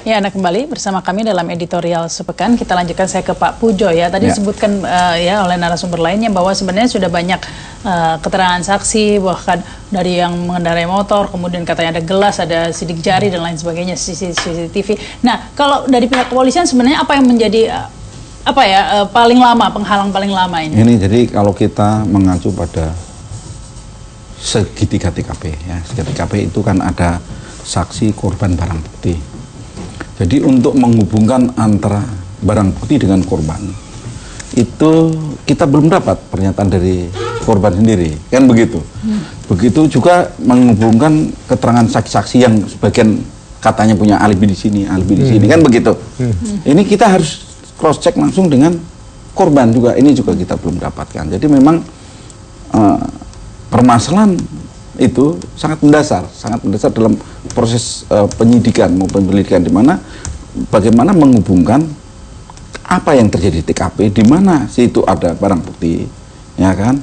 Ya, Anda kembali bersama kami dalam editorial sepekan. Kita lanjutkan, saya ke Pak Pujo ya. Tadi disebutkan ya oleh narasumber lainnya bahwa sebenarnya sudah banyak keterangan saksi, bahkan dari yang mengendarai motor, kemudian katanya ada gelas, ada sidik jari dan lain sebagainya, CCTV. Nah, kalau dari pihak kepolisian sebenarnya apa yang menjadi paling lama, penghalang paling lama ini? Ini jadi kalau kita mengacu pada segitiga TKP ya, segitiga TKP itu kan ada saksi, korban, barang bukti. Jadi untuk menghubungkan antara barang bukti dengan korban itu kita belum dapat pernyataan dari korban sendiri, kan begitu. Begitu juga menghubungkan keterangan saksi-saksi yang sebagian katanya punya alibi di sini, kan begitu. Ini kita harus cross check langsung dengan korban juga, ini juga kita belum dapatkan. Jadi memang permasalahan itu sangat mendasar dalam proses penyidikan maupun penyelidikan, di mana bagaimana menghubungkan apa yang terjadi di TKP, di mana situ ada barang bukti, ya kan,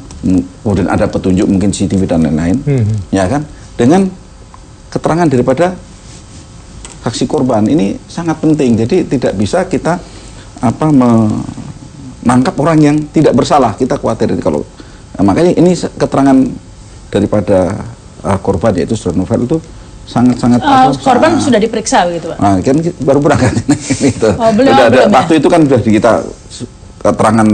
kemudian ada petunjuk mungkin CCTV dan lain-lain, ya kan, dengan keterangan daripada saksi korban. Ini sangat penting. Jadi tidak bisa kita menangkap orang yang tidak bersalah. Kita khawatir kalau makanya ini keterangan daripada korban, yaitu Saudara Novel, itu sangat-sangat korban sudah diperiksa begitu, Pak? Nah, kan baru berangkat itu. Belum, waktu itu kan sudah kita keterangan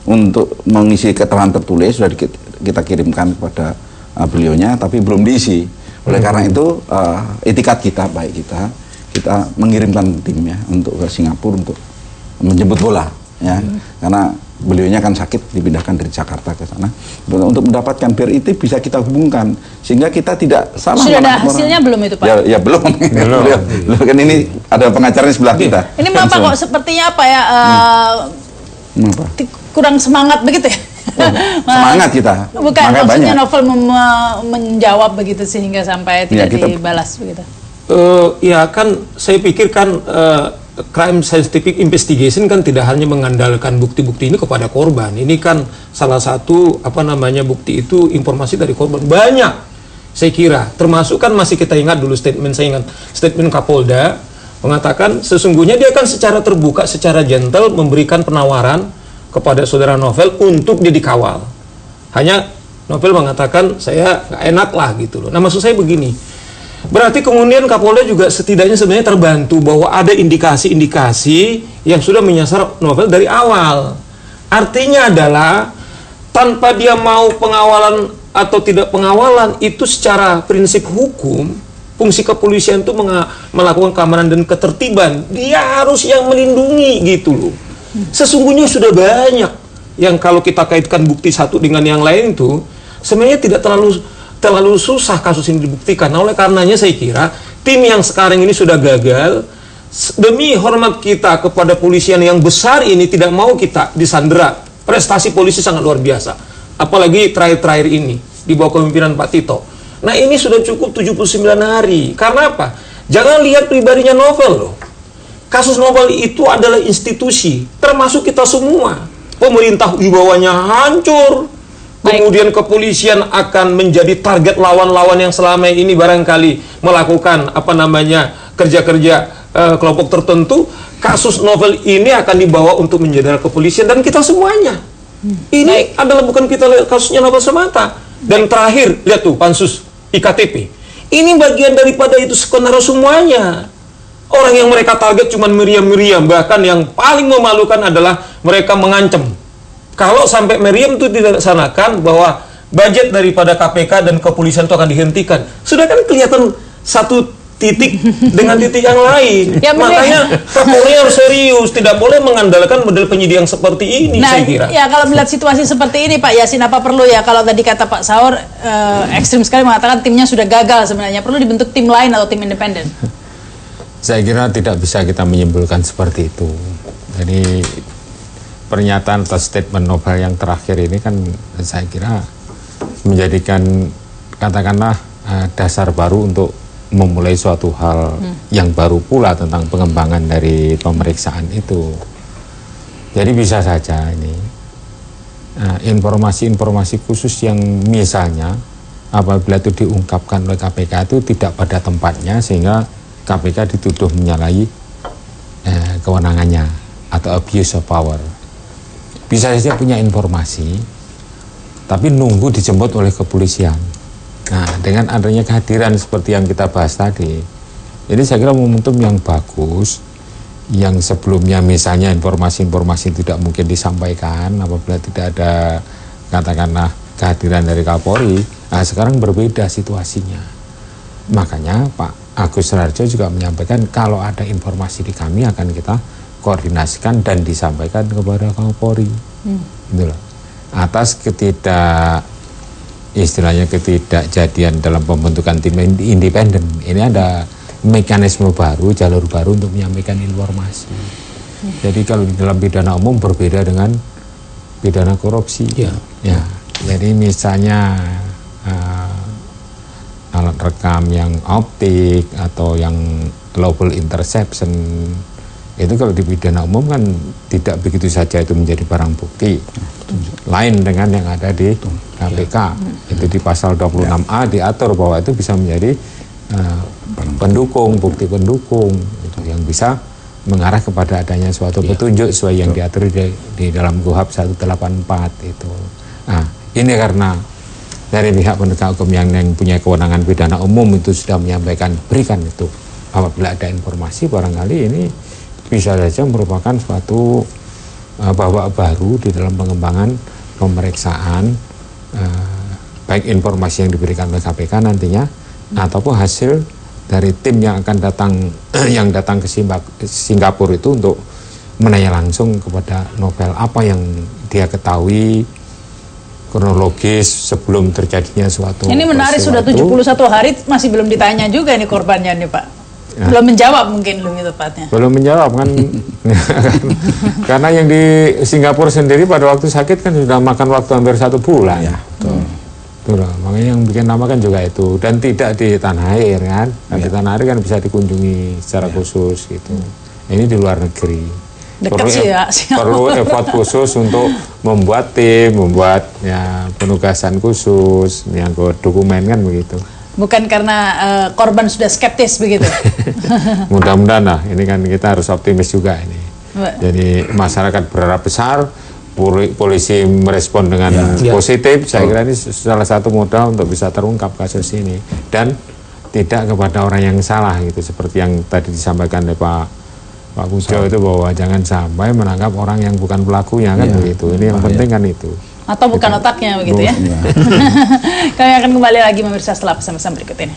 untuk mengisi keterangan tertulis sudah kita kirimkan kepada beliaunya, tapi belum diisi. Oleh karena itu etikat kita baik, kita mengirimkan timnya untuk ke Singapura untuk menjemput bola, ya, karena beliaunya kan sakit, dipindahkan dari Jakarta ke sana untuk mendapatkan, biar itu bisa kita hubungkan sehingga kita tidak salah. Sudah ada hasilnya belum itu, Pak? Ya belum. Kan ini ada pengacaranya sebelah kita. Ini Bapak kok sepertinya apa ya? Kurang semangat begitu ya? Semangat kita. Bukan, maksudnya Novel menjawab begitu sehingga sampai tidak dibalas begitu. Ya kan, saya pikir kan crime scientific investigation kan tidak hanya mengandalkan bukti-bukti ini kepada korban. Ini kan salah satu bukti itu informasi dari korban banyak, saya kira. Termasuk kan masih kita ingat dulu statement Kapolda mengatakan sesungguhnya dia kan secara terbuka, secara gentle memberikan penawaran kepada Saudara Novel untuk dia dikawal. Hanya Novel mengatakan saya nggak enak lah gitu loh. Nah, maksud saya begini. Berarti kemudian Kapolda juga setidaknya sebenarnya terbantu bahwa ada indikasi-indikasi yang sudah menyasar Novel dari awal. Artinya adalah tanpa dia mau pengawalan atau tidak pengawalan, itu secara prinsip hukum, fungsi kepolisian itu melakukan keamanan dan ketertiban. Dia harus yang melindungi gitu loh. Sesungguhnya sudah banyak yang kalau kita kaitkan bukti satu dengan yang lain itu sebenarnya tidak terlalu susah kasus ini dibuktikan. Nah, oleh karenanya saya kira tim yang sekarang ini sudah gagal. Demi hormat kita kepada polisian yang besar ini, tidak mau kita disandera. Prestasi polisi sangat luar biasa, apalagi terakhir-terakhir ini di bawah kepemimpinan Pak Tito. Nah, ini sudah cukup 79 hari. Karena apa? Jangan lihat pribadinya Novel loh. Kasus Novel itu adalah institusi, termasuk kita semua. Pemerintah di bawahnya hancur. Kemudian kepolisian akan menjadi target lawan-lawan yang selama ini barangkali melakukan kerja-kerja kelompok tertentu. Kasus Novel ini akan dibawa untuk menjadi kepolisian dan kita semuanya. Ini adalah bukan kita lihat kasusnya Novel semata. Dan terakhir, lihat tuh pansus IKTP. Ini bagian daripada itu skenario semuanya. Orang yang mereka target cuma meriam-meriam, bahkan yang paling memalukan adalah mereka mengancam. Kalau sampai meriam itu tidak dilaksanakan, bahwa budget daripada KPK dan kepolisian itu akan dihentikan. Sudah kan kelihatan satu titik dengan titik yang lain. Ya, makanya Kapolri harus serius, tidak boleh mengandalkan model penyidikan seperti ini, saya kira. Ya, kalau melihat situasi seperti ini, Pak Yasin, apa perlu ya, kalau tadi kata Pak Saur, ekstrim sekali mengatakan timnya sudah gagal sebenarnya, perlu dibentuk tim lain atau tim independen? Saya kira tidak bisa kita menyimpulkan seperti itu. Jadi pernyataan atau statement Novel yang terakhir ini kan saya kira menjadikan katakanlah dasar baru untuk memulai suatu hal yang baru pula tentang pengembangan dari pemeriksaan itu. Jadi bisa saja ini informasi-informasi khusus yang misalnya apabila itu diungkapkan oleh KPK itu tidak pada tempatnya, sehingga KPK dituduh menyalahi kewenangannya atau abuse of power. Bisa saja punya informasi, tapi nunggu dijemput oleh kepolisian. Nah, dengan adanya kehadiran seperti yang kita bahas tadi, ini saya kira momentum yang bagus, yang sebelumnya misalnya informasi-informasi tidak mungkin disampaikan apabila tidak ada katakanlah kehadiran dari Kapolri. Nah, sekarang berbeda situasinya. Makanya Pak Agus Rarjo juga menyampaikan kalau ada informasi di kami akan kita koordinasikan dan disampaikan kepada Kapolri. Gitu loh. Atas istilahnya ketidakjadian dalam pembentukan tim independen, ini ada mekanisme baru, jalur baru untuk menyampaikan informasi. Jadi kalau di dalam pidana umum berbeda dengan pidana korupsi. Ya. Jadi misalnya alat rekam yang optik atau yang global interception, itu kalau di pidana umum kan tidak begitu saja itu menjadi barang bukti. Lain dengan yang ada di KPK. Itu di pasal 26A diatur bahwa itu bisa menjadi pendukung, bukti pendukung itu yang bisa mengarah kepada adanya suatu petunjuk sesuai yang diatur di dalam KUHP 184 itu. Nah, ini karena dari pihak penegak hukum yang punya kewenangan pidana umum itu sudah menyampaikan berikan itu. Apabila ada informasi barangkali ini bisa saja merupakan suatu babak baru di dalam pengembangan pemeriksaan baik informasi yang diberikan oleh KPK nantinya ataupun hasil dari tim yang akan datang ke Singapura itu untuk menanya langsung kepada novel apa yang dia ketahui kronologis sebelum terjadinya suatu. Ini menarik, sudah 71 hari masih belum ditanya juga nih korbannya nih Pak. Ya. Belum menjawab mungkin lebih tepatnya. Belum menjawab kan. Karena yang di Singapura sendiri pada waktu sakit kan sudah makan waktu hampir 1 bulan. Ya, betul. Tuh, makanya yang bikin nama kan juga itu, dan tidak di tanah air kan. Di tanah air kan bisa dikunjungi secara khusus gitu. Ini di luar negeri. Dekat sih ya. Perlu effort khusus untuk membuat tim, membuat ya penugasan khusus, menyangkut dokumen kan begitu. Bukan karena korban sudah skeptis begitu. Mudah-mudahan lah, ini kan kita harus optimis juga ini. Jadi masyarakat berharap besar, polisi merespon dengan positif. Saya kira ini salah satu modal untuk bisa terungkap kasus ini dan tidak kepada orang yang salah gitu, seperti yang tadi disampaikan oleh Pak Pujo itu bahwa jangan sampai menangkap orang yang bukan pelakunya kan begitu. Ini yang penting kan itu. Atau bukan otaknya begitu ya. Kami akan kembali lagi pemirsa setelah pesan-pesan berikut ini.